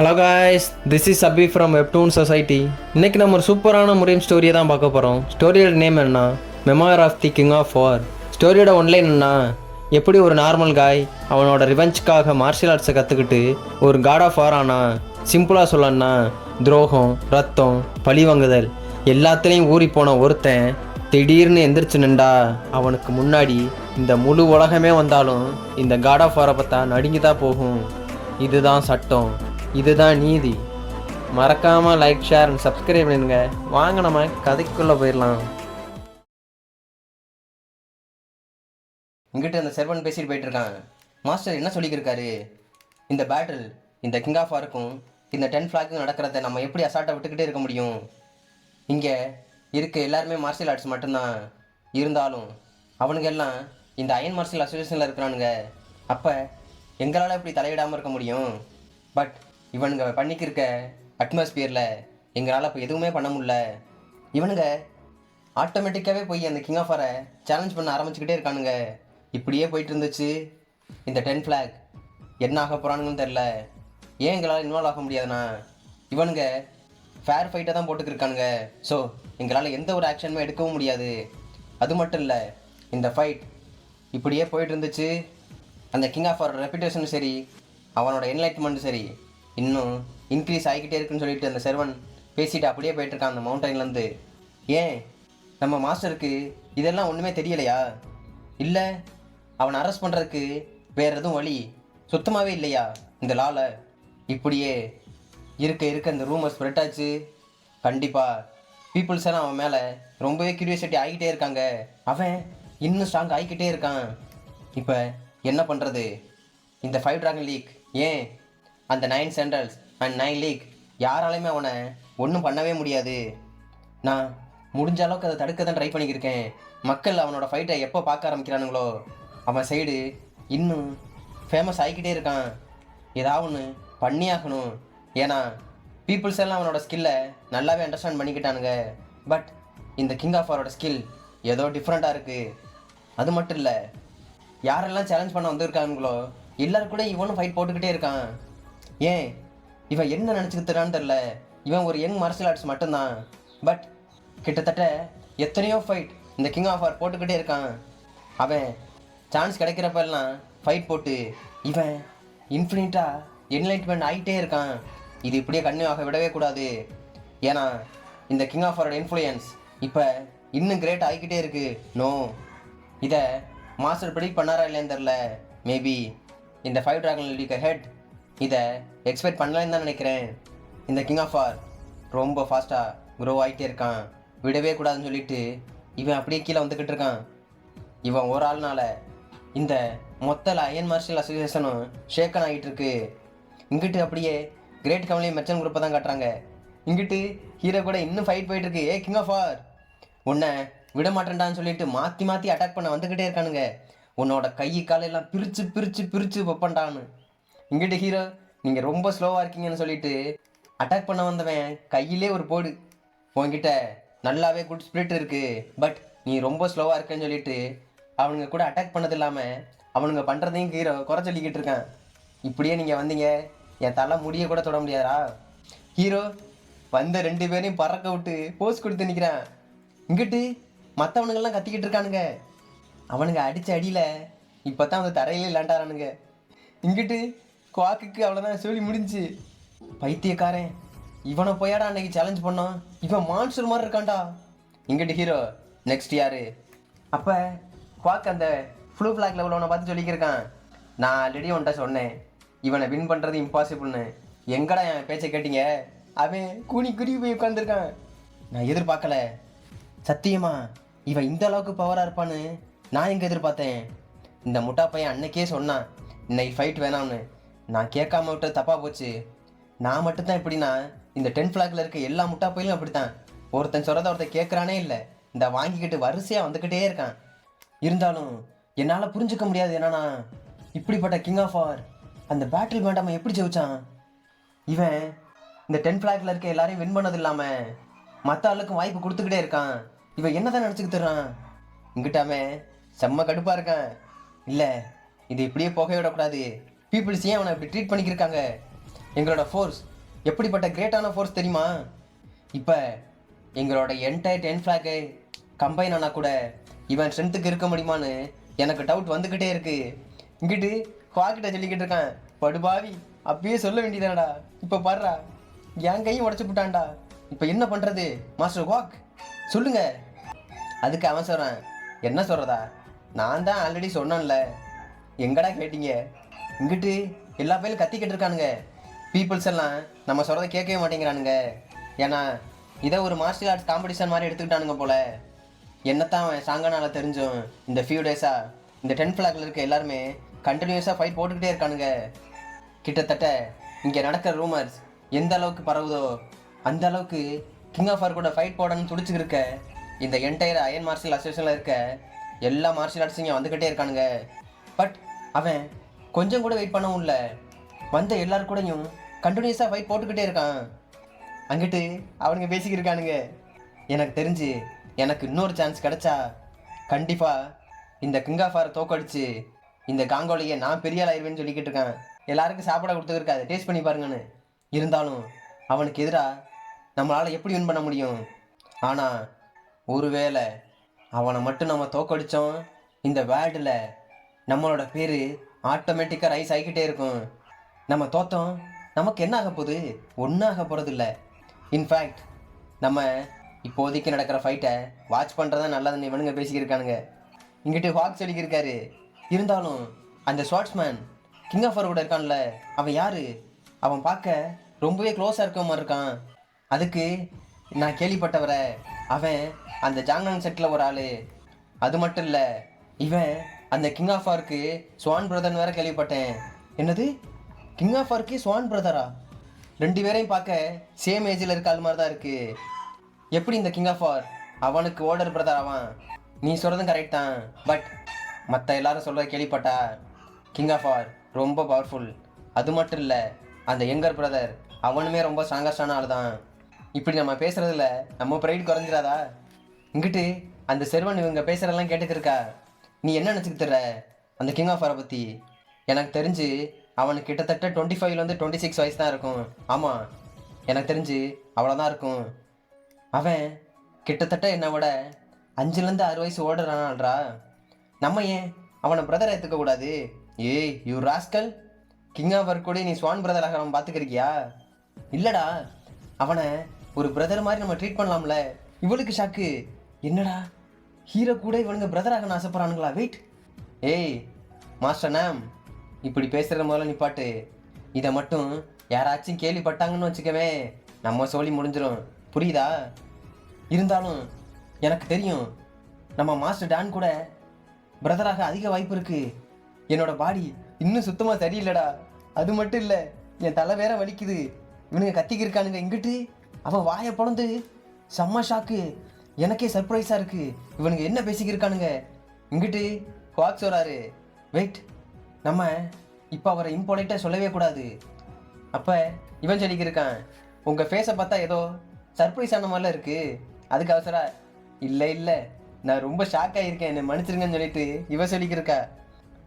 Hello guys, this is Abhi from webtoon society. இன்றைக்கி நம்ம ஒரு சூப்பரான முறையும் ஸ்டோரியை தான் பார்க்க போகிறோம். ஸ்டோரியோட நேம் என்ன? Memoir of the king of war. ஸ்டோரியோட ஒன்லைன் என்ன? எப்படி ஒரு நார்மல் காய் அவனோட ரிவெஞ்சுக்காக மார்ஷியல் ஆர்ட்ஸை கற்றுக்கிட்டு ஒரு காட் ஆஃப் வார் ஆனா. சிம்பிளாக சொல்லணும்னா துரோகம், ரத்தம், பழிவாங்குதல் எல்லாத்துலேயும் ஊறி போன ஒருத்தன் திடீர்னு எந்திரிச்சு நின்றா அவனுக்கு முன்னாடி இந்த முழு உலகமே வந்தாலும் இந்த காட் ஆஃப் வாரை பார்த்தா நடுங்கி தான் போகும். இதுதான் சட்டம், இதுதான் நீதி. மறக்காமல் லைக், ஷேர் அண்ட் சப்ஸ்கிரைப் பண்ணுங்க. வாங்க நம்ம கதைக்குள்ளே போயிடலாம். இங்கிட்ட அந்த செர்வன் பேசிட்டு போயிட்டு இருக்கான். மாஸ்டர் என்ன சொல்லிக்கிருக்காரு? இந்த பேட்டில் இந்த கிங் ஆஃப் வாருக்கும் இந்த 10 ஃப்ளாக்கும் நடக்கிறத நம்ம எப்படி அசால்ட்டாக விட்டுக்கிட்டே இருக்க முடியும்? இங்கே இருக்க எல்லாருமே மார்ஷியல் ஆர்ட்ஸ் மட்டும்தான். இருந்தாலும் அவனுங்க எல்லாம் இந்த அயன் மார்ஷியல் அசோசியேஷனில் இருக்கிறானுங்க. அப்போ எங்களால் எப்படி தலையிடாமல் இருக்க முடியும்? பட் இவனுங்க பண்ணிக்கிருக்க அட்மாஸ்பியரில் எங்களால் இப்போ எதுவுமே பண்ண முடியல. இவனுங்க ஆட்டோமேட்டிக்காகவே போய் அந்த கிங் ஆஃப் வாரை சேலஞ்ச் பண்ண ஆரம்பிச்சுக்கிட்டே இருக்கானுங்க. இப்படியே போயிட்டு இருந்துச்சு. இந்த 10 ஃப்ளாக் என்ன ஆக போகிறானுங்கன்னு தெரில. ஏன் எங்களால் இன்வால்வ் ஆக முடியாதுண்ணா? இவனுங்க ஃபேர் ஃபைட்டை தான் போட்டுக்கிருக்கானுங்க. ஸோ எங்களால் எந்த ஒரு ஆக்ஷனுமே எடுக்கவும் முடியாது. அது மட்டும் இல்லை, இந்த ஃபைட் இப்படியே போயிட்டு இருந்துச்சு. அந்த கிங் ஆஃப் வாரோட ரெப்யூட்டேஷனும் சரி, அவனோட என்லைட்மெண்ட்டும் சரி இன்னும் இன்க்ரீஸ் ஆகிக்கிட்டே இருக்குன்னு சொல்லிட்டு அந்த செர்வன் பேசிட்டு அப்படியே போயிட்டுருக்கான் அந்த மவுண்டன்லேருந்து. ஏன் நம்ம மாஸ்டருக்கு இதெல்லாம் ஒன்றுமே தெரியலையா? இல்லை அவனை அரெஸ்ட் பண்ணுறதுக்கு வேறு எதுவும் வழி சுத்தமாகவே இல்லையா இந்த லாவில்? இப்படியே இருக்க இந்த ரூமர் ஸ்ப்ரெட் ஆச்சு. கண்டிப்பாக பீப்புள்ஸ் எல்லாம் அவன் மேலே ரொம்பவே கியூரியாசிட்டி ஆகிக்கிட்டே இருக்காங்க. அவன் இன்னும் ஸ்ட்ராங் ஆகிக்கிட்டே இருக்கான். இப்போ என்ன பண்ணுறது? இந்த 5 டிராகன் லீக், ஏன் அந்த 9 சென்ட்ரல்ஸ் அண்ட் 9 லீக் யாராலையுமே அவனை ஒன்றும் பண்ணவே முடியாது. நான் முடிஞ்ச அளவுக்கு அதை தடுக்க தான் ட்ரை பண்ணிக்கிருக்கேன். மக்கள் அவனோட ஃபைட்டை எப்போ பார்க்க ஆரம்பிக்கிறானுங்களோ அவன் சைடு இன்னும் ஃபேமஸ் ஆகிக்கிட்டே இருக்கான். ஏதாவது ஒன்று பண்ணியாகணும். ஏன்னா பீப்புள்ஸ் எல்லாம் அவனோட ஸ்கில்லை நல்லாவே அண்டர்ஸ்டாண்ட் பண்ணிக்கிட்டானுங்க. பட் இந்த கிங் ஆஃப் வாரோட ஸ்கில் ஏதோ டிஃப்ரெண்ட்டாக இருக்குது. அது மட்டும் இல்லை, யாரெல்லாம் சேலஞ்ச் பண்ண வந்திருக்கானுங்களோ எல்லாரும் கூட இவனும் ஃபைட் போட்டுக்கிட்டே இருக்கான். ஏன் இவன் என்ன நினச்சிக்கிட்டுறான்னு தெரில. இவன் ஒரு யங் மார்ஷியல் ஆர்ட்ஸ் மட்டும்தான். பட் கிட்டத்தட்ட எத்தனையோ ஃபைட் இந்த கிங் ஆஃப் வார் போட்டுக்கிட்டே இருக்கான். அவன் சான்ஸ் கிடைக்கிறப்பெல்லாம் ஃபைட் போட்டு இவன் இன்ஃபினிட்டாக என்லைட்மெண்ட் ஆகிட்டே இருக்கான். இது இப்படியே கன்னியூ விடவே கூடாது. ஏன்னா இந்த கிங் ஆஃப் வாரோட இன்ஃப்ளூயன்ஸ் இப்போ இன்னும் கிரேட் ஆகிக்கிட்டே இருக்குது. நோ, இதை மாஸ்டர் ப்ரெடிக்ட் பண்ணாரா இல்லைன்னு தெரில. மேபி இந்த 5 டிராகன் லீக் ஹெட் இதை எக்ஸ்பெக்ட் பண்ணலான்னு தான் நினைக்கிறேன். இந்த கிங் ஆஃப் வார் ரொம்ப ஃபாஸ்ட்டாக க்ரோ ஆகிட்டே இருக்கான். விடவே கூடாதுன்னு சொல்லிட்டு இவன் அப்படியே கீழே வந்துக்கிட்டு இருக்கான். இவன் ஒரு ஆள்னால இந்த மொத்த அயன் மார்ஷியல் அசோசியேஷனும் ஷேக்கன் ஆகிட்டு இருக்கு. இங்கிட்டு அப்படியே கிரேட் கமலி மெர்ச்சன்ட் குரூப்பை தான் காட்டுறாங்க. இங்கிட்டு ஹீரோ கூட இன்னும் ஃபைட் போயிட்டுருக்கு. ஏ கிங் ஆஃப் வார், உன்னை விட மாட்டேன்டான்னு சொல்லிட்டு மாற்றி மாற்றி அட்டாக் பண்ண வந்துக்கிட்டே இருக்கானுங்க. உன்னோட கை காலையெல்லாம் பிரித்து பிரித்து பிரித்து வைப்பண்டான்னு. இங்கிட்ட ஹீரோ நீங்கள் ரொம்ப ஸ்லோவாக இருக்கீங்கன்னு சொல்லிட்டு அட்டாக் பண்ண வந்தவன் கையிலே ஒரு போடு. உன்கிட்ட நல்லாவே குட் ஸ்பிரிட் இருக்குது, பட் நீ ரொம்ப ஸ்லோவாக இருக்கேன்னு சொல்லிட்டு அவனுங்க கூட அட்டாக் பண்ணது இல்லாமல் அவனுங்க பண்ணுறதையும் ஹீரோ குறை சொல்லிக்கிட்டு இருக்கான். இப்படியே நீங்கள் வந்தீங்க, என் தலை முடிய கூட தொட முடியாதா? ஹீரோ வந்த 2 பேரையும் பறக்க விட்டு போஸ் கொடுத்து நிற்கிறான். இங்கிட்டு மற்றவனுங்கெல்லாம் கத்திக்கிட்டு இருக்கானுங்க. அவனுங்க அடித்த அடியில் இப்போ தான் வந்து தரையிலே இல்லாண்டாரானுங்க. இங்கிட்டு குவாக்குக்கு அவ்வளோதான் சொல்லி முடிஞ்சு. பைத்தியக்காரன், இவனை போயாடா அன்னைக்கு சேலஞ்ச் பண்ணான். இவன் மான்ஸ்டர் மாதிரி இருக்கான்டா. இங்கிட்டு ஹீரோ நெக்ஸ்ட் யாரு? அப்போ குவாக் அந்த ஃப்ளூ ஃப்ளாக் லெவலில் அவனை பார்த்து சொல்லிக்கிருக்கான். நான் ஆல்ரெடி உன்ட்ட சொன்னேன் இவனை வின் பண்ணுறது இம்பாசிபிள்னு. எங்கடா என் பேச்சை கேட்டீங்க? அவன் கூனி குருவி போய் உட்காந்துருக்கான். நான் எதிர்பார்க்கல சத்தியமா இவன் இந்த அளவுக்கு பவராக இருப்பான்னு நான் எங்கே எதிர்பார்த்தேன். இந்த முட்டா பையன் அன்னைக்கே சொன்னான் இன்னைக்கு ஃபைட் வேணாம்னு. நான் கேட்காம விட்டு தப்பாக போச்சு. நான் மட்டும்தான் இப்படின்னா இந்த 10 ஃப்ளாக்ல இருக்க எல்லா முட்டா பையிலும் அப்படித்தான். ஒருத்தன் சொல்கிறத ஒருத்தன் கேட்குறானே இல்லை, இந்த வாங்கிக்கிட்டு வரிசையாக வந்துக்கிட்டே இருக்கான். இருந்தாலும் என்னால் புரிஞ்சுக்க முடியாது. என்னன்னா இப்படிப்பட்ட கிங் ஆஃப் வார் அந்த பேட்டில் வேண்டாமல் எப்படி ஜெயிச்சான்? இவன் இந்த 10 ஃப்ளாக்ல இருக்க எல்லாரையும் வின் பண்ணது இல்லாமல் மற்ற ஆளுக்கும் வாய்ப்பு கொடுத்துக்கிட்டே இருக்கான். இவன் என்ன தான் நினச்சிக்கிட்டுறான்? இங்கிட்டாமே செம்ம கடுப்பாக இருக்கான். இல்லை, இது இப்படியே போக விடக்கூடாது. பீப்புள்ஸ் ஏன் அவனை இப்படி ட்ரீட் பண்ணிக்கிருக்காங்க? எங்களோட ஃபோர்ஸ் எப்படிப்பட்ட கிரேட்டான ஃபோர்ஸ் தெரியுமா? இப்போ எங்களோட என்டையர் 10 ஃப்ளாக்கு கம்பைன் ஆனால் கூட இவன் ஸ்ட்ரென்த்துக்கு இருக்க முடியுமான்னு எனக்கு டவுட் வந்துக்கிட்டே இருக்கு. இங்கிட்டு ஹாக்கிட்ட சொல்லிக்கிட்டு இருக்கான், படுபாவி அப்பயே சொல்ல வேண்டியதானடா, இப்போ பாடுறா என் கையும் உடச்சு விட்டான்டா, இப்போ என்ன பண்ணுறது மாஸ்டர் ஹாக் சொல்லுங்க. அதுக்கு அவன் சொல்கிறான், என்ன சொல்கிறதா, நான் தான் ஆல்ரெடி சொன்னேன்ல, எங்கடா கேட்டீங்க? இங்கிட்டு எல்லா பேரும் கத்திக்கிட்டு இருக்கானுங்க. பீப்புள்ஸ் எல்லாம் நம்ம சொல்கிறத கேட்கவே மாட்டேங்கிறானுங்க. ஏன்னா இதை ஒரு மார்ஷியல் ஆர்ட்ஸ் காம்படிஷன் மாதிரி எடுத்துக்கிட்டானுங்க போல. என்னத்தான் அவன் சாங்கானால தெரிஞ்சும் இந்த ஃபியூ டேஸாக இந்த 10 ஃப்ளாக்ல இருக்க எல்லாருமே கண்டினியூஸாக ஃபைட் போட்டுக்கிட்டே இருக்கானுங்க. கிட்டத்தட்ட இங்கே நடக்கிற ரூமர்ஸ் எந்த அளவுக்கு பரவுதோ அந்த அளவுக்கு கிங் ஆஃப் ஆர் கூட ஃபைட் போடணும்னு துடிச்சுக்கிட்டு இருக்க இந்த என்டையர் அயன் மார்ஷியல் அசோசியேஷனில் இருக்க எல்லா மார்ஷியல் ஆர்ட்ஸும் இங்கே வந்துக்கிட்டே இருக்கானுங்க. பட் அவன் கொஞ்சம் கூட வெயிட் பண்ணவும் இல்லை, வந்த எல்லாரு கூடயும் கண்டினியூஸாக ஃபைட் போட்டுக்கிட்டே இருக்கான். அங்கிட்டு அவனுங்க பேசிக்கிருக்கானுங்க. எனக்கு தெரிஞ்சு எனக்கு இன்னொரு சான்ஸ் கிடைச்சா கண்டிப்பாக இந்த கிங் ஆஃப் ஆரை தோக்கடிச்சு இந்த காங்கோலையே நான் பெரிய ஆள் ஆயிடுவேன்னு சொல்லிக்கிட்டு இருக்கான். எல்லாருக்கும் சாப்பிட கொடுத்துருக்காது, டேஸ்ட் பண்ணி பாருங்கன்னு. இருந்தாலும் அவனுக்கு எதிராக நம்மளால் எப்படி வின் பண்ண முடியும்? ஆனால் ஒருவேளை அவனை மட்டும் நம்ம தோக்கடித்தோம், இந்த வேர்ல்டில் நம்மளோட பேர் ஆட்டோமேட்டிக்காக ரைஸ் ஆகிக்கிட்டே இருக்கும். நம்ம தோத்தோம், நமக்கு என்ன ஆக போகுது? ஒன்றும் ஆக போகிறது இல்லை. இன்ஃபேக்ட் நம்ம இப்போதைக்கு நடக்கிற ஃபைட்டை வாட்ச் பண்ணுறது தான் நல்லதுன்னு இவனுங்க பேசிக்கிருக்கானுங்க. இங்கிட்டு ஹாக் சொல்லிக்கிருக்காரு. இருந்தாலும் அந்த ஸ்வாட்ஸ்மேன் கிங் ஆஃப் ஆர் கூட இருக்கான்ல, அவன் யார்? அவன் பார்க்க ரொம்பவே க்ளோஸாக இருக்க மாதிரி இருக்கான். அதுக்கு நான் கேள்விப்பட்டவரை அவன் அந்த ஜாங்னாங் செட்டில் ஒரு ஆள். அது மட்டும் இல்லை, இவன் அந்த கிங் ஆஃப் ஆருக்கு ஸ்வான் பிரதர்னு வேற கேள்விப்பட்டேன். என்னது, கிங் ஆஃப் ஆருக்கு ஸ்வான் பிரதரா? 2 பேரையும் பார்க்க சேம் ஏஜில் இருக்க ஆள் மாதிரி தான் இருக்குது. எப்படி இந்த கிங் ஆஃப் ஆர் அவனுக்கு ஓல்டர் பிரதர் ஆவான்? நீ சொல்கிறதும் கரெக்ட் தான். பட் மற்ற எல்லாரும் சொல்கிறத கேள்விப்பட்டா கிங் ஆஃப் ஆர் ரொம்ப பவர்ஃபுல். அது மட்டும் இல்லை, அந்த யங்கர் பிரதர் அவனுமே ரொம்ப ஸ்ட்ராங்கஸ்டான ஆள் தான். இப்படி நம்ம பேசுகிறதுல நம்ம ப்ரைட் குறைஞ்சிடாதா? இங்கிட்டு அந்த செர்வன் இவங்க பேசுகிறதெல்லாம் கேட்டுக்கிருக்கா. நீ என்ன நினச்சிக்கிட்டுற அந்த கிங் ஆஃப் ஆரை பற்றி? எனக்கு தெரிஞ்சு அவனுக்கு கிட்டத்தட்ட 25லேருந்து 26 வயசு தான் இருக்கும். ஆமாம், எனக்கு தெரிஞ்சு அவ்வளோதான் இருக்கும். அவன் கிட்டத்தட்ட என்னை விட 5லேருந்து 6 வயசு ஓடுறானால்ரா. நம்ம ஏன் அவனை பிரதரை ஏற்றுக்கக்கூடாது? ஏய் யூ ராஸ்கல், கிங் ஆஃப் ஆர் கூட நீ ஸ்வான் பிரதராக அவன் பார்த்துக்கிருக்கியா? இல்லைடா, அவனை ஒரு பிரதர் மாதிரி நம்ம ட்ரீட் பண்ணலாம்ல. இவளுக்கு ஷாக்கு, என்னடா ஹீரோ கூட இவனுங்க பிரதராக ஆசைப்படுறானுங்களா? வெயிட், ஏய் மாஸ்டர் நேம், இப்படி பேசுகிற முதல்ல நிப்பாட்டு. இதை மட்டும் யாராச்சும் கேள்விப்பட்டாங்கன்னு வச்சுக்கவே நம்ம சொல்லி முடிஞ்சிடும், புரியுதா? இருந்தாலும் எனக்கு தெரியும் நம்ம மாஸ்டர் டான் கூட பிரதராக அதிக வாய்ப்பு இருக்குது. என்னோட பாடி இன்னும் சுத்தமாக சரியில்லைடா. அது மட்டும் இல்லை, என் தலை வேற வலிக்குது. இவனுங்க கத்திக்கிருக்கானுங்க. இங்கிட்டு அவன் வாயை பொழந்து செம்ம ஷாக்கு. எனக்கே சர்ப்ரைஸாக இருக்குது, இவனுங்க என்ன பேசிக்கிருக்கானுங்க. இங்கிட்டு ஹாக் சொல்கிறாரு, வெயிட், நம்ம இப்போ அவரை இம்பார்ட்டண்ட்டாக சொல்லவே கூடாது. அப்போ இவன் சொல்லிக்கிருக்கான், உங்கள் ஃபேஸை பார்த்தா ஏதோ சர்ப்ரைஸ் ஆன மாதிரிலாம் இருக்குது. அதுக்கு அவசரா, இல்லை இல்லை நான் ரொம்ப ஷாக் ஆகியிருக்கேன், என்னை மன்னிச்சிருங்கன்னு சொல்லிட்டு இவன் சொல்லிக்கிருக்கா.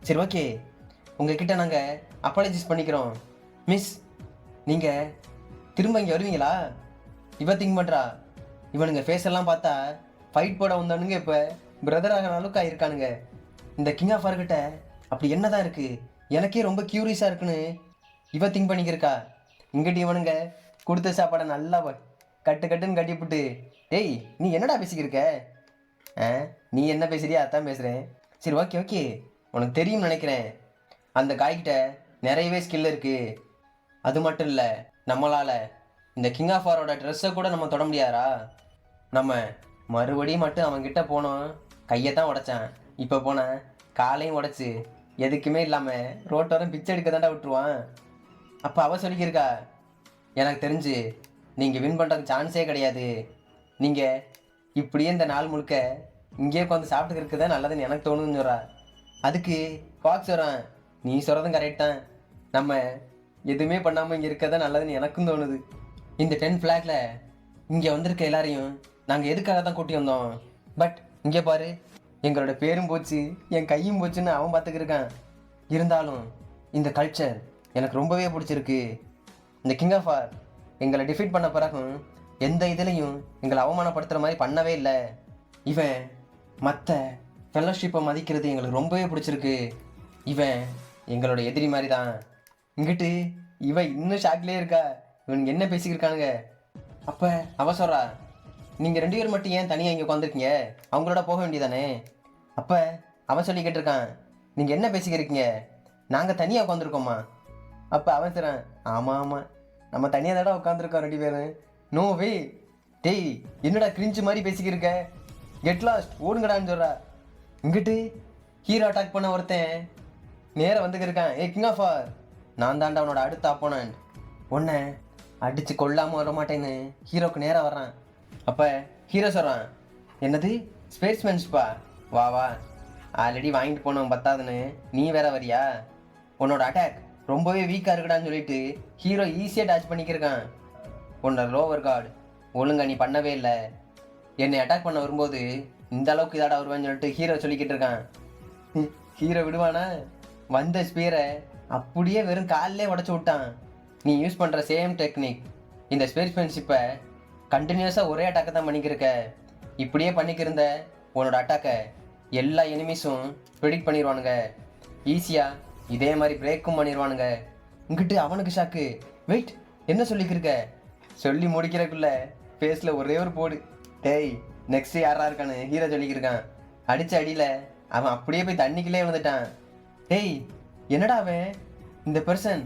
சரி ஓகே, உங்ககிட்ட நாங்கள் அப்பாலஜைஸ் பண்ணிக்கிறோம் மிஸ். நீங்கள் திரும்ப இங்கே வருவீங்களா? இவன் திங்க் பண்ணுறா. இவனுங்க ஃபேஸெல்லாம் பார்த்தா ஃபைட் போட வந்தவனுங்க இப்போ பிரதராக அளவுக்கு ஆகியிருக்கானுங்க. இந்த கிங் ஆஃப் ஆர்கிட்ட அப்படி என்ன தான் இருக்குது, எனக்கே ரொம்ப க்யூரியஸாக இருக்குன்னு இவ திங்க் பண்ணிக்கிருக்கா. இங்கிட்டு இவனுங்க கொடுத்த சாப்பாடை நல்லா கட்டுன்னு கட்டிவிட்டு, டேய் நீ என்னடா பேசிக்கிருக்க? நீ என்ன பேசுறியா? அதான் பேசுகிறேன். சரி ஓகே ஓகே, உனக்கு தெரியும்னு நினைக்கிறேன், அந்த காய்கிட்ட நிறையவே ஸ்கில் இருக்குது. அது மட்டும் இல்லை, நம்மளால் இந்த கிங் ஆஃப் ஆரோட ட்ரெஸ்ஸை கூட நம்ம தொட முடியாதா? நம்ம மறுபடியும் மட்டும் அவன்கிட்ட போனோம், கையை தான் உடைச்சான். இப்போ போனேன் காலையும் உடைச்சி எதுக்குமே இல்லாமல் ரோட்டோரம் பிச்சை எடுக்க தாண்டா விட்டுருவான். அப்போ அவ சொல்லிக்கிருக்கா, எனக்கு தெரிஞ்சு நீங்கள் வின் பண்ணுறதுக்கு சான்ஸே கிடையாது. நீங்கள் இப்படியே இந்த நாள் முழுக்க இங்கேயே உட்காந்து சாப்பிட்டுக்கிறது தான் நல்லதுன்னு எனக்கு தோணுதுன்னு சொல்கிறா. அதுக்கு ஃபாக்ஸ் சொல்கிறான், நீ சொல்கிறதும் கரெக்ட் தான், நம்ம எதுவுமே பண்ணாமல் இங்கே இருக்க தான் நல்லதுன்னு எனக்கும் தோணுது. இந்த 10 ஃப்ளாக்ல இங்கே வந்திருக்க எல்லாரையும் நாங்கள் எதுக்காக தான் கூட்டி வந்தோம். பட் இங்கே பாரு, எங்களோட பேரும் போச்சு, என் கையும் போச்சுன்னு அவன் பார்த்துக்கிருக்கான். இருந்தாலும் இந்த கல்ச்சர் எனக்கு ரொம்பவே பிடிச்சிருக்கு. இந்த கிங் ஆஃப் ஆர் எங்களை டிஃபீட் பண்ண பிறகும் எந்த இதுலேயும் எங்களை அவமானப்படுத்துகிற மாதிரி பண்ணவே இல்லை. இவன் மற்ற ஃபெல்லோஷிப்பை மதிக்கிறது எங்களுக்கு ரொம்பவே பிடிச்சிருக்கு. இவன் எங்களோட எதிரி மாதிரி தான். இங்கிட்டு இவன் இன்னும் ஷாக்லேயே இருக்கா. இவனுக்கு என்ன பேசிக்கிருக்கானுங்க. அப்போ அவ சொல்கிறா, நீங்கள் 2 பேர் மட்டும் ஏன் தனியாக இங்கே உட்காந்துருக்கீங்க, அவங்களோட போக வேண்டியதானே. அப்போ அவன் சொல்லி கேட்டிருக்கான், நீங்கள் என்ன பேசிக்கிறீங்க, நாங்கள் தனியாக உட்காந்துருக்கோம்மா. அப்போ அவன் சொல்கிறான், ஆமாம் ஆமாம் நம்ம தனியாக தாடா உட்காந்துருக்கோம் 2 பேரும். நோ வே டேய், என்னடா கிரிஞ்சு மாதிரி பேசிக்கிருக்க, கெட் லாஸ்ட் ஓடுங்கடான்னு சொல்கிறா. இங்கிட்டு ஹீரோ அட்டாக் பண்ண ஒருத்தன் நேராக வந்துக்கிருக்கான். கிங் ஆஃப் ஆர், நான் தாண்டா அவனோட அடுத்த அப்போனன்ட், உன்னை அடித்து கொல்லாமல் வர மாட்டேன்னு ஹீரோக்கு நேராக வர்றான். அப்போ ஹீரோ சொல்கிறான், என்னது ஸ்பேஸ்மேன்ஸ்பா, வா வா, ஆல்ரெடி வாங்கிட்டு போனோம் பத்தாதுன்னு நீ வேற வரியா, உன்னோட அட்டாக் ரொம்பவே வீக்காக இருக்குடான்னு சொல்லிட்டு ஹீரோ ஈஸியாக டேச் பண்ணிக்கிருக்கான். உன்னோட லோவர் கார்டு ஒழுங்கா நீ பண்ணவே இல்லை, என்னை அட்டாக் பண்ண வரும்போது இந்த அளவுக்கு இதாடா வருவான்னு சொல்லிட்டு ஹீரோ சொல்லிக்கிட்டு இருக்கான். ஹீரோ விடுவானா, வந்த ஸ்பீரை அப்படியே வெறும் காலிலே உடச்சி விட்டான். நீ யூஸ் பண்ணுற சேம் டெக்னிக் இந்த ஸ்பேஸ்மேன்ஷிப்பை கண்டினியூஸாக ஒரே அட்டாக்கை தான் பண்ணிக்கிருக்க. இப்படியே பண்ணிக்கிருந்த உன்னோட அட்டாக்கை எல்லா எனிமீஸும் ப்ரெடிக்ட் பண்ணிடுவானுங்க, ஈஸியாக இதே மாதிரி பிரேக்கும் பண்ணிடுவானுங்க. இங்கிட்டு அவனுக்கு ஷாக்கு, வெயிட் என்ன சொல்லிக்கிருக்க, சொல்லி முடிக்கிறதுக்குள்ள ஃபேஸில் ஒரே ஒரு போடு. டேய் நெக்ஸ்ட் யாரா இருக்கான்னு ஹீரோ சொல்லிக்கிருக்கான். அடித்த அடியில் அவன் அப்படியே போய் தண்ணிக்குள்ளே வந்துட்டான். டேய் என்னடா அவன், இந்த பர்சன்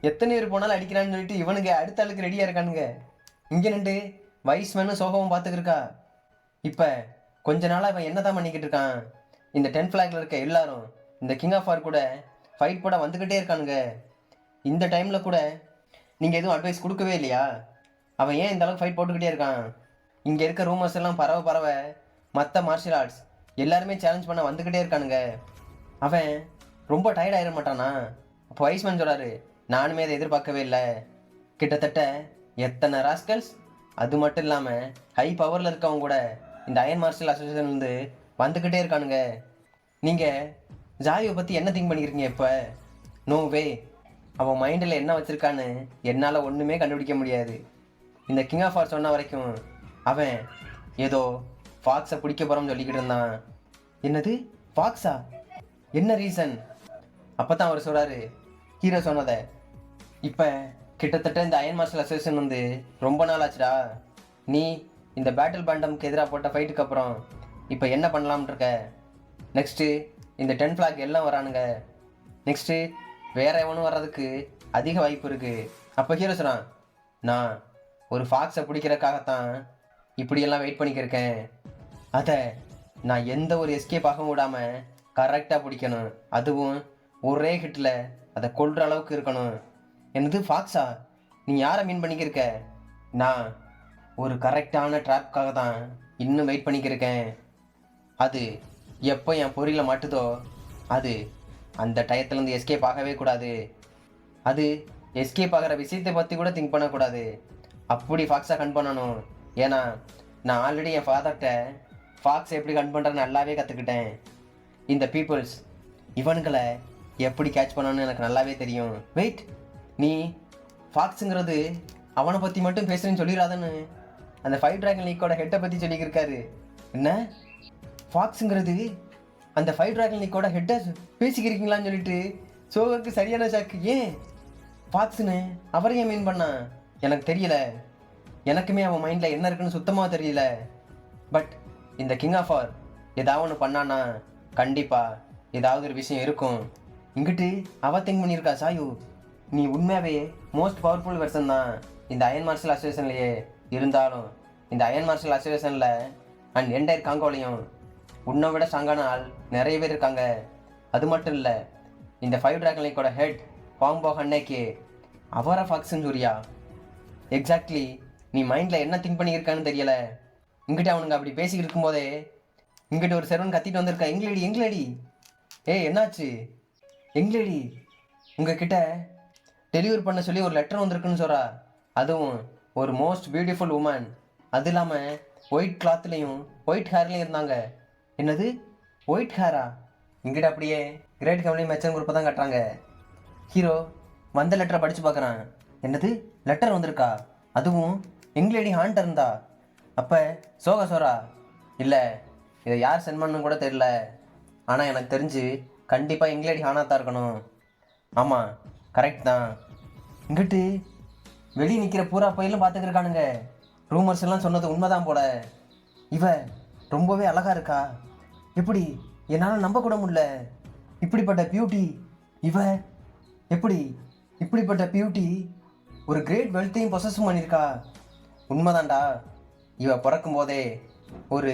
எத்தனை பேர் போனாலும் அடிக்கிறான்னு சொல்லிட்டு இவனுங்க அடுத்த ஆளுக்கு ரெடியாக இருக்கானுங்க. இங்கே நின்று வைஸ்மேனும் சோகமும் பார்த்துக்கிருக்கா. இப்போ கொஞ்ச நாளாக அவன் என்ன தான் பண்ணிக்கிட்டு இருக்கான், இந்த 10 ஃப்ளாகில் இருக்க எல்லாரும் இந்த கிங் ஆஃப் ஆர் கூட ஃபைட் போட வந்துக்கிட்டே இருக்கானுங்க. இந்த டைமில் கூட நீங்கள் எதுவும் அட்வைஸ் கொடுக்கவே இல்லையா, அவன் ஏன் இந்த அளவுக்கு ஃபைட் போட்டுக்கிட்டே இருக்கான். இங்கே இருக்க ரூமர்ஸ் எல்லாம் பரவ மற்ற மார்ஷியல் ஆர்ட்ஸ் எல்லாருமே சேலஞ்ச் பண்ண வந்துக்கிட்டே இருக்கானுங்க. அவன் ரொம்ப டயர்ட் ஆகிட மாட்டானா. அப்போ வைஸ்மேன் சொல்கிறாரு, நானுமே அதை எதிர்பார்க்கவே இல்லை, கிட்டத்தட்ட எத்தனை ராஸ்கல்ஸ், அது மட்டும் இல்லாமல் ஹை பவரில் இருக்கவங்க கூட இந்த அயன் மார்ஷியல் அசோசியேஷன்லேருந்து வந்துக்கிட்டே இருக்கானுங்க. நீங்கள் ஜாயுவை பற்றி என்ன திங்க் பண்ணிக்கிறீங்க இப்போ. நோ வே, அவன் மைண்டில் என்ன வச்சுருக்கான்னு என்னால் ஒன்றுமே கண்டுபிடிக்க முடியாது. இந்த கிங் ஆஃப் ஆர் சொன்ன வரைக்கும் அவன் ஏதோ ஃபாக்ஸை பிடிக்க போகிறோம்னு சொல்லிக்கிட்டு இருந்தான். என்னது ஃபாக்ஸா, என்ன ரீசன். அப்போ தான் அவர் சொல்கிறாரு ஹீரோ சொன்னதை, இப்போ கிட்டத்தட்ட இந்த அயன் மார்ஷல் அசோசியேஷன் வந்து ரொம்ப நாள் ஆச்சுடா, நீ இந்த பேட்டில் பேண்டம்க்கு எதிராக போட்ட ஃபைட்டுக்கு அப்புறம் இப்போ என்ன பண்ணலாம்னு இருக்க. நெக்ஸ்ட்டு இந்த 10 ஃப்ளாக் எல்லாம் வரானுங்க, நெக்ஸ்ட்டு வேற எவனும் வர்றதுக்கு அதிக வாய்ப்பு இருக்குது. அப்போ ஹீரோ சொன்னான், நான் ஒரு ஃபாக்ஸை பிடிக்கிறதுக்காகத்தான் இப்படியெல்லாம் வெயிட் பண்ணிக்கிருக்கேன், அதை நான் எந்த ஒரு எஸ்கேப் ஆக விடாமல் கரெக்டாக பிடிக்கணும், அதுவும் ஒரே ஹிட்டில் அதை கொல்ற அளவுக்கு இருக்கணும். என்னது ஃபாக்ஸா, நீ யாரை மீன் பண்ணிக்கிருக்க. நான் ஒரு கரெக்டான ட்ராப்காக தான் இன்னும் வெயிட் பண்ணிக்கிருக்கேன், அது எப்போ என் பொறியில் மாட்டுதோ அது அந்த டயத்துலேருந்து எஸ்கேப் ஆகவே கூடாது, அது எஸ்கேப் ஆகிற விஷயத்தை பற்றி கூட திங்க் பண்ணக்கூடாது, அப்படி ஃபாக்ஸாக கன் பண்ணணும். ஏன்னா நான் ஆல்ரெடி என் ஃபாதர்கிட்ட ஃபாக்ஸ் எப்படி கன் பண்ணுறேன்னு நல்லாவே கற்றுக்கிட்டேன். இந்த பீப்புள்ஸ் இவனுங்களை எப்படி கேட்ச் பண்ணணும்னு எனக்கு நல்லாவே தெரியும். வெயிட், நீ ஃபாக்ஸுங்கிறது அவனை பற்றி மட்டும் பேசுகிறேன்னு சொல்லிடாதன்னு அந்த 5 ட்ராகன் லீக்கோட ஹெட்டை பற்றி சொல்லிக்கிருக்காரு. என்ன ஃபாக்ஸுங்கிறது அந்த 5 ட்ராகன் லீக்கோட ஹெட்டை பேசிக்கிறீங்களான்னு சொல்லிட்டு சோகருக்கு சரியான ஷாக்கு. ஏன் ஃபாக்ஸுன்னு அவரையும் மீன் பண்ணான் எனக்கு தெரியல, எனக்குமே அவன் மைண்டில் என்ன இருக்குன்னு சுத்தமாக தெரியல. பட் இந்த கிங் ஆஃப் ஆர் ஏதாவது ஒன்று பண்ணான்னா கண்டிப்பாக ஏதாவது ஒரு விஷயம் இருக்கும். இங்கிட்டு அவ திங்க் பண்ணியிருக்கா, சாயு நீ உண்மையாகவே மோஸ்ட் பவர்ஃபுல் வெர்சன் தான் இந்த அயன் மார்ஷல் அசோசியேஷன்லேயே. இருந்தாலும் இந்த அயன் மார்ஷல் அசோசியேஷனில் அண்ட் என்டையர் காங்கோலையும் உன்னை விட ஸ்ட்ராங்கான ஆள் நிறைய பேர் இருக்காங்க. அது மட்டும் இல்லை, இந்த 5 ட்ராகன் லீக்கோட ஹெட் பாம்போ அன்னைக்கு அவரா ஃபாக்ஸுன்னு சூரியா. எக்ஸாக்ட்லி நீ மைண்டில் என்ன திங்க் பண்ணியிருக்கான்னு தெரியல. இங்கிட்ட அவனுங்க அப்படி பேசிக்கிட்டு இருக்கும்போதே இங்கிட்ட ஒரு செர்வன் கத்திட்டு வந்திருக்கா, எங்களேடி எங்களேடி. ஏய் என்னாச்சு எங்களேடி, உங்ககிட்ட டெலிவரி பண்ண சொல்லி ஒரு லெட்டர் வந்திருக்குன்னு சொல்கிறா, அதுவும் ஒரு மோஸ்ட் பியூட்டிஃபுல் உமன், அது இல்லாமல் ஒயிட் கிளாத்லேயும் ஒயிட் ஹேர்லேயும் இருந்தாங்க. என்னது ஒயிட் ஹேரா. இங்கிட்ட அப்படியே கிரேட் ஃபேமிலி மெச்சன் குரூப்பை தான் கட்டுறாங்க. ஹீரோ வந்த லெட்டரை படித்து பார்க்குறான். என்னது லெட்டர் வந்திருக்கா, அதுவும் எங்களேடி ஹான்ட் இருந்தா. அப்போ சோகா இல்லை, இதை யார் சென்ட் பண்ணணும் கூட தெரியல. ஆனால் எனக்கு தெரிஞ்சு கண்டிப்பாக எங்களேடி ஹானாக தான் இருக்கணும். ஆமாம், கரெக்ட் தான். இங்கிட்டு வெளியே நிற்கிற பூரா பையலும் பார்த்துக்கிருக்கானுங்க. ரூமர்ஸ் எல்லாம் சொன்னது உண்மைதான் போல. இவ ரொம்பவே அழகா இருக்கா. எப்படி என்னால் நம்ப கூட முடியல. இப்படிப்பட்ட பியூட்டி இவ எப்படி இப்படிப்பட்ட பியூட்டி ஒரு கிரேட் வெல்த்தையும் பொசஸும் பண்ணியிருக்கா. உண்மைதான்டா, இவ பிறக்கும் போதே ஒரு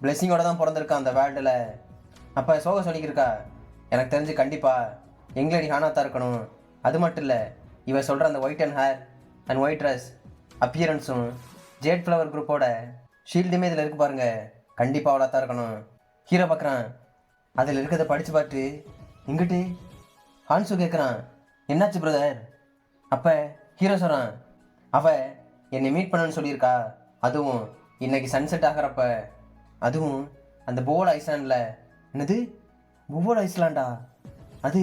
பிளெஸ்ஸிங்கோட தான் பிறந்திருக்கா அந்த வேர்ல்டில். அப்போ சோக சொல்லிக்கிருக்கா. எனக்கு தெரிஞ்சு கண்டிப்பாக எங்களடி ஹானாத்தான் இருக்கணும். அது மட்டும் இல்லை, இவ சொல்கிற அந்த white and hair and white dress அப்பியரன்ஸும் ஜேட் ஃப்ளவர் குரூப்போட ஷீல்டுமே இதில் இருக்கு பாருங்க. கண்டிப்பாக அவளாக தான் இருக்கணும். ஹீரோ பார்க்குறான், அதில் இருக்கிறத படித்து பார்த்து இங்கிட்டு ஹான்சு கேட்குறான், என்னாச்சு பிரதர்? அப்போ ஹீரோ சொல்கிறான், அவள் என்னை மீட் பண்ணணும்னு சொல்லியிருக்கா. அதுவும் இன்னைக்கு சன்செட் ஆகிறப்ப. அதுவும் அந்த போல் ஐஸ்லாண்டில். என்னது போல் ஐஸ்லாண்டா? அது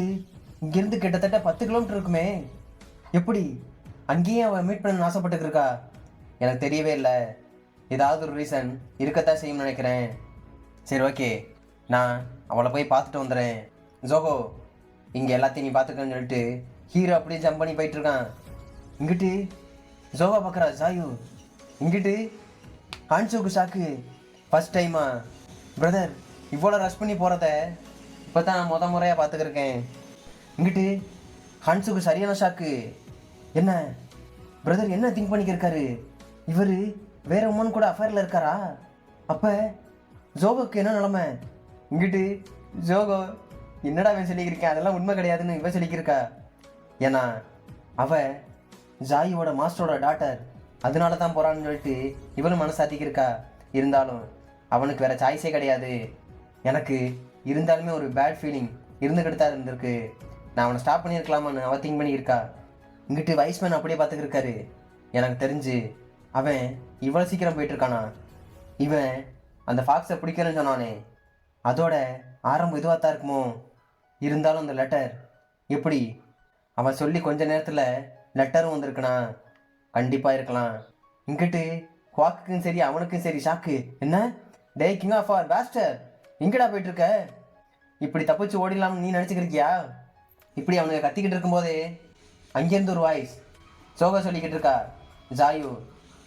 இங்கேருந்து கிட்டத்தட்ட 10 கிலோமீட்டர் இருக்குமே. எப்படி அங்கேயும் அவள் மீட் பண்ணணும்னு ஆசைப்பட்டுருக்கா? எனக்கு தெரியவே இல்லை. ஏதாவது ஒரு ரீசன் இருக்கத்தான் செய்யும்னு நினைக்கிறேன். சரி, ஓகே, நான் அவளை போய் பார்த்துட்டு வந்துடுறேன். ஜோகோ, இங்கே எல்லாத்தையும் நீ பார்த்துக்கன்னு சொல்லிட்டு ஹீரோ அப்படியே ஜம்ப் பண்ணி போயிட்டுருக்கான். இங்கிட்டு ஜோகா பார்க்குறா ஜாயு. இங்கிட்டு ஹான்சுக்கு ஷாக்கு. ஃபஸ்ட் டைமா பிரதர் இவ்வளோ ரஷ் பண்ணி போகிறத இப்போ தான் நான் முறையாக பார்த்துக்கிருக்கேன். இங்கிட்டு ஹான்சுக்கு சரியான ஷாக்கு. என்ன பிரதர் என்ன திங்க் பண்ணிக்கிருக்காரு? இவர் வேற உமன் கூட அஃபேரில் இருக்காரா? அப்போ ஜோகோக்கு என்ன நிலமை? இங்கிட்டு ஜோகோ, என்னடா அவன் சொல்லிக்கிருக்கேன், அதெல்லாம் உண்மை கிடையாதுன்னு இவன் சொல்லிக்கிருக்கா. ஏன்னா அவ ஜாயியோட மாஸ்டரோட டாட்டர், அதனால தான் போகிறான்னு சொல்லிட்டு இவனும் மனசாத்திக்கிருக்கா. இருந்தாலும் அவனுக்கு வேற சாய்ஸே கிடையாது. எனக்கு இருந்தாலுமே ஒரு பேட் ஃபீலிங் இருந்துக்கிட்டு தான் இருந்திருக்கு. நான் அவனை ஸ்டாப் பண்ணியிருக்கலாமான்னு அவன் திங்க் பண்ணியிருக்கா. இங்கிட்டு வைஸ்மேன் அப்படியே பார்த்துக்கிருக்காரு. எனக்கு தெரிஞ்சு அவன் இவ்வளோ சீக்கிரம் போயிட்டுருக்கானா. இவன் அந்த ஃபாக்ஸை பிடிக்கலன்னு சொன்னானே, அதோட ஆரம்பம் இதுவாக தான் இருக்குமோ. இருந்தாலும் அந்த லெட்டர் எப்படி அவன் சொல்லி கொஞ்ச நேரத்தில் லெட்டரும் வந்திருக்குண்ணா. கண்டிப்பாக இருக்கலாம். இங்கிட்டு குவாக்குக்கும் சரி அவனுக்கும் சரி ஷாக்கு. என்ன டே கிங் ஆஃப் ஆர் பாஸ்டர், எங்கடா போயிட்டுருக்க? இப்படி தப்பிச்சு ஓடிடலாம்னு நீ நினச்சிக்கிருக்கியா? இப்படி அவனுக்கு கத்திக்கிட்டு இருக்கும்போதே அங்கேருந்து ஒரு வாய்ஸ் சோகா சொல்லிக்கிட்டு இருக்கா. ஜாயு,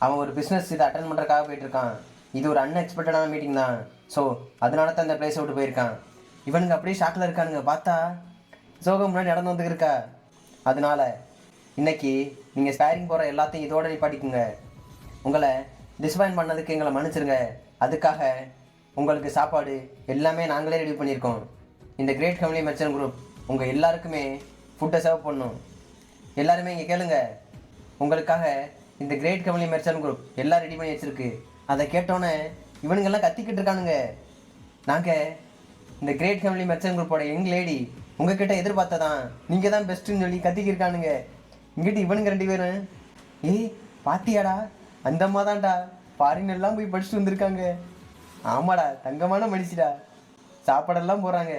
அவன் ஒரு பிஸ்னஸ் இதை அட்டன் பண்ணுறதுக்காக போயிட்டுருக்கான். இது ஒரு அன்எக்ஸ்பெக்டடான மீட்டிங் தான். ஸோ அதனால தான் இந்த பிளேஸை விட்டு போயிருக்கான். இவனுங்க அப்படியே ஷாக்கில் இருக்கானுங்க. பார்த்தா சோகம் முன்னாடி நடந்து வந்துக்கிருக்கா. அதனால இன்னைக்கு நீங்கள் ஸ்பேரிங் போகிற எல்லாத்தையும் இதோட நிப்பாட்டிக்குங்க. உங்களை டிஸ்பாயின்ட் பண்ணதுக்கு எங்களை மன்னிச்சிருங்க. அதுக்காக உங்களுக்கு சாப்பாடு எல்லாமே நாங்களே ரெடி பண்ணியிருக்கோம். இந்த கிரேட் ஃபேமிலி மெர்ச்சன்ட் குரூப் உங்கள் எல்லாருக்குமே ஃபுட்டை சர்வ் பண்ணணும். எல்லாருமே இங்கே கேளுங்க, உங்களுக்காக இந்த கிரேட் ஃபேமிலி மெர்ச்சன்ட் குரூப் எல்லாம் ரெடி பண்ணி வச்சுருக்கு. அதை கேட்டோன்னே இவனுங்கெல்லாம் கத்திக்கிட்டு இருக்கானுங்க. நாங்கள் இந்த கிரேட் ஃபேமிலி மெர்ச்சன்ட் குரூப்போட யங் லேடி உங்ககிட்ட எதிர்பார்த்ததான், நீங்கள் தான் பெஸ்ட்டுன்னு சொல்லி கத்திக்கிருக்கானுங்க. இங்கிட்டு இவனுங்க 2 பேரும், ஏய் பாத்தியாடா, அந்த அம்மா தான்டா ஃபாரின் எல்லாம் போய் படிச்சுட்டு வந்திருக்காங்க. ஆமாடா, தங்கமான மனுஷிடா, சாப்பாடெல்லாம் போகிறாங்க.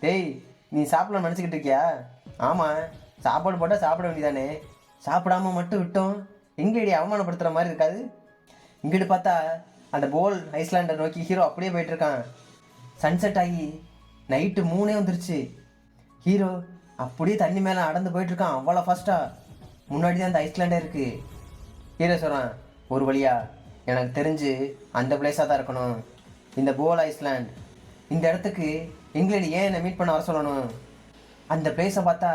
டேய், நீ சாப்பிடலாம் நினச்சிக்கிட்டு இருக்கியா? ஆமாம், சாப்பாடு போட்டால் சாப்பிட வேண்டியதானே. சாப்பிடாம மட்டும் விட்டோம் எங்கேடி அவமானப்படுத்துகிற மாதிரி இருக்காது. இங்கிட்டு பார்த்தா அந்த போல் ஐஸ்லாண்டை நோக்கி ஹீரோ அப்படியே போயிட்டுருக்கான். சன்செட் ஆகி நைட்டு 3 வந்துருச்சு. ஹீரோ அப்படியே தண்ணி மேலே நடந்து போயிட்டுருக்கான் அவ்வளோ ஃபாஸ்ட்டாக. முன்னாடி தான் அந்த ஐஸ்லாண்டே இருக்குது. ஹீரோ சொல்கிறான், ஒரு வழியா எனக்கு தெரிஞ்சு அந்த பிளேஸாக தான் இருக்கணும், இந்த போல் ஐஸ்லாண்ட். இந்த இடத்துக்கு இங்கிலாந்து ஏன் என்னை மீட் பண்ண வர சொல்லணும்? அந்த பிளேஸை பார்த்தா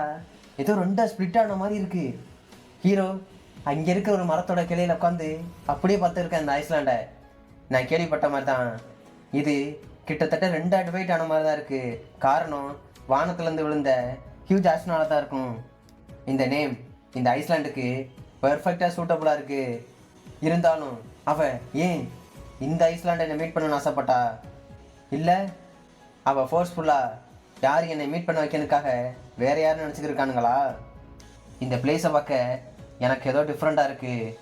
ஏதோ 2 ஸ்ப்ளிட் ஆன மாதிரி இருக்குது. ஹீரோ அங்கே இருக்க ஒரு மரத்தோட கிளையில் உட்காந்து அப்படியே பார்த்துருக்கேன் அந்த ஐஸ்லாண்டை. நான் கேள்விப்பட்ட மாதிரி தான் இது கிட்டத்தட்ட 2 அட்வைட் ஆன மாதிரி தான் இருக்குது. காரணம் வானத்துலேருந்து விழுந்த ஹியூஜ் ஆஸ்ட்ரோனால தான் இருக்கும். இந்த நேம் இந்த ஐஸ்லாண்டுக்கு பெர்ஃபெக்டாக சூட்டபுளாக இருக்குது. இருந்தாலும் அவள் ஏன் இந்த ஐஸ்லாண்டை என்னை மீட் பண்ணணும்னு ஆசைப்பட்டா? இல்லை, அவள் ஃபோர்ஸ்ஃபுல்லாக யார் என்னை மீட் பண்ண வைக்கிறதுக்காக வேறு யாரும் நினச்சிக்கிருக்கானுங்களா? இந்த பிளேஸை பார்க்க எனக்கு ஏதோ டிஃப்ரெண்ட்டாக இருக்குது.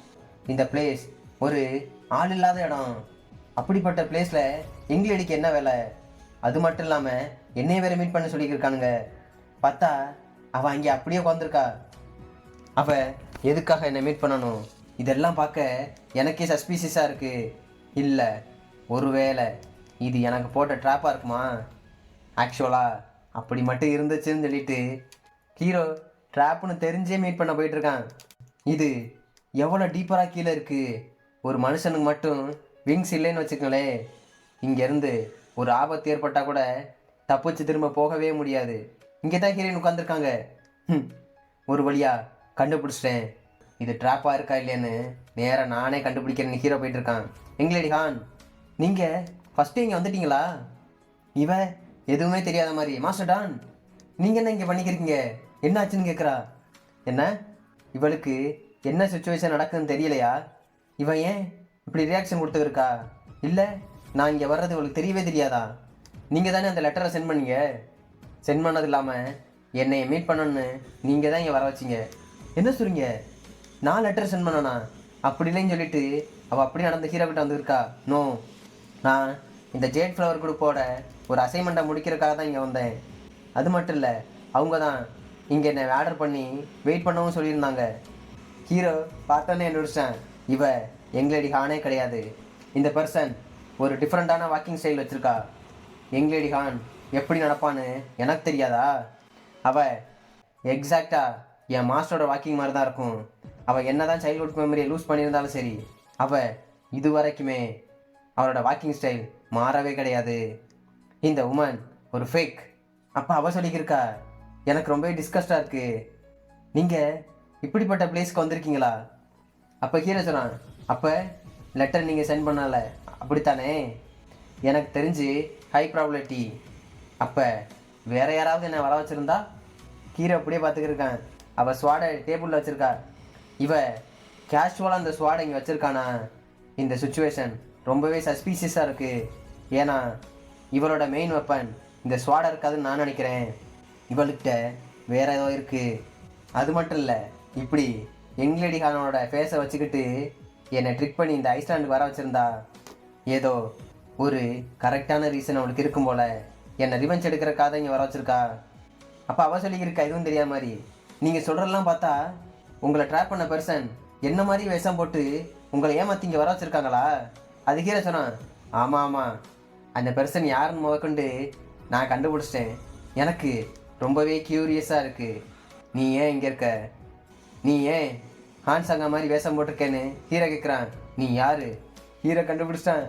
இந்த பிளேஸ் ஒரு ஆள் இல்லாத இடம். அப்படிப்பட்ட பிளேஸில் எங்களடிக்கு என்ன வேலை? அது மட்டும் இல்லாமல் என்னைய வேறு மீட் பண்ண சொல்லிக்கிருக்கானுங்க. பார்த்தா அவள் அங்கே அப்படியே உட்காந்துருக்கா. அவள் எதுக்காக என்னை மீட் பண்ணணும்? இதெல்லாம் பார்க்க எனக்கே சஸ்பீசியஸாக இருக்குது. இல்லை, ஒருவேளை இது எனக்கு போட்ட ட்ராப்பாக இருக்குமா? ஆக்சுவலாக அப்படி மட்டும் இருந்துச்சுன்னு சொல்லிட்டு ஹீரோ ட்ராப்புன்னு தெரிஞ்சே மீட் பண்ண போயிட்டுருக்கான். இது எவ்வளோ டீப்பராக கீழே இருக்குது. ஒரு மனுஷனுக்கு மட்டும் விங்ஸ் இல்லைன்னு வச்சுக்கங்களேன், இங்கேருந்து ஒரு ஆபத்து ஏற்பட்டால் கூட தப்பிச்சு திரும்ப போகவே முடியாது. இங்கே தான் ஹீரோயின் உட்காந்துருக்காங்க. ஒரு வழியாக கண்டுபிடிச்சிட்டேன். இது ட்ராப்பாக இருக்கா இல்லையான்னு நேராக நானே கண்டுபிடிக்கிறேன்னு ஹீரோ போயிட்டுருக்கான். எங்களேடி ஹான், நீங்கள் ஃபஸ்ட்டு இங்கே வந்துட்டீங்களா? இவ எதுவுமே தெரியாத மாதிரி, மாஸ்டர் டான் நீங்கள் என்ன இங்கே பண்ணிக்கிறீங்க, என்ன ஆச்சுன்னு கேட்குறா. என்ன, இவளுக்கு என்ன சுச்சுவேஷன் நடக்குதுன்னு தெரியலையா? இவன் ஏன் இப்படி ரியாக்ஷன் கொடுத்துருக்கா? இல்லை, நான் இங்கே வர்றது இவளுக்கு தெரியவே தெரியாதா? நீங்கள் தானே அந்த லெட்டரை சென்ட் பண்ணீங்க. சென்ட் பண்ணது இல்லாமல் என்னை மீட் பண்ணணுன்னு நீங்கள் தான் இங்கே வர வச்சிங்க. என்ன சொல்றீங்க? நான் லெட்டர் சென்ட் பண்ணனா? அப்படி இல்லைன்னு சொல்லிட்டு அவள் அப்படி நடந்த ஹீரோ கிட்ட வந்துருக்கா. நோ, நான் இந்த ஜேட் ஃப்ளவர் குரூப்போட ஒரு அசைன்மெண்ட்டை முடிக்கிறதுக்காக தான் இங்கே வந்தேன். அது மட்டும் இல்லை, அவங்க தான் இங்கே என்னை ஆர்டர் பண்ணி வெயிட் பண்ணவும் சொல்லியிருந்தாங்க. ஹீரோ பார்த்தோன்னே நடிச்சிட்டேன், இவ எங்களேடி ஹானே கிடையாது. இந்த பர்சன் ஒரு டிஃப்ரெண்ட்டான வாக்கிங் ஸ்டைல் வச்சுருக்கா. எங்களேடி ஹான் எப்படி நடப்பான்னு எனக்கு தெரியாதா? அவள் எக்ஸாக்டாக என் மாஸ்டரோட வாக்கிங் மாதிரி தான் இருக்கும். அவள் என்ன தான் சைல்ட்ஹுட் மெமரியை லூஸ் பண்ணியிருந்தாலும் சரி, அவள் இது வரைக்குமே அவளோட வாக்கிங் ஸ்டைல் மாறவே கிடையாது. இந்த உமன் ஒரு ஃபேக். அப்போ அவள் சொல்லிக்கிருக்கா. எனக்கு ரொம்பவே டிஸ்கஸ்டாக இருக்குது. நீங்கள் இப்படிப்பட்ட பிளேஸ்க்கு வந்திருக்கீங்களா? அப்போ ஹீரோ சொன்னான், அப்போ லெட்டர் நீங்கள் சென்ட் பண்ணல அப்படித்தானே? எனக்கு தெரிஞ்சு ஹை ப்ராபபிலிட்டி. அப்போ வேறு யாராவது என்னை வர வச்சுருந்தா? ஹீரோ அப்படியே பார்த்துக்கிருக்கான். அவள் ஸ்வாடை டேபிளில் வச்சுருக்கா. இவ கேஷுவலாக அந்த ஸ்வாடை இங்கே வச்சுருக்கானா? இந்த சுச்சுவேஷன் ரொம்பவே சஸ்பீஷியஸாக இருக்குது. ஏன்னா இவளோட மெயின் வெப்பன் இந்த ஸ்வாடை இருக்காதுன்னு நான் நினைக்கிறேன். இவள்கிட்ட வேறு ஏதோ இருக்குது. அது மட்டும் இல்லை, இப்படி எங்லேடி ஹானோட ஃபேஸை வச்சுக்கிட்டு என்னை ட்ரிக் பண்ணி இந்த ஐஸ்லாண்டுக்கு வர வச்சுருந்தா ஏதோ ஒரு கரெக்டான ரீசன் அவளுக்கு இருக்கும் போல் என்னை ரிவெஞ்ச் எடுக்கிறக்காக தான் இங்கே வர வச்சுருக்கா. அப்போ அவள் சொல்லிக்கிருக்கா எதுவும் தெரியாத மாதிரி. நீங்கள் சொல்கிறதெல்லாம் பார்த்தா உங்களை ட்ராப் பண்ண பர்சன் என்ன மாதிரி விஷம் போட்டு உங்களை ஏமாற்றி இங்கே வர வச்சுருக்காங்களா? அது ஹீரோ சொன்னான், ஆமாம் ஆமாம், அந்த பர்சன் யாருன்னு முதற்கொண்டு நான் கண்டுபிடிச்சிட்டேன். எனக்கு ரொம்பவே க்யூரியஸாக இருக்குது. நீ ஏன் இங்கே இருக்க? நீ ஏன் ஹான்சாங்கா மாதிரி வேஷம் போட்டிருக்கேன்னு ஹீரோ கேட்குறான். நீ யார்? ஹீரோ கண்டுபிடிச்சிட்டான்.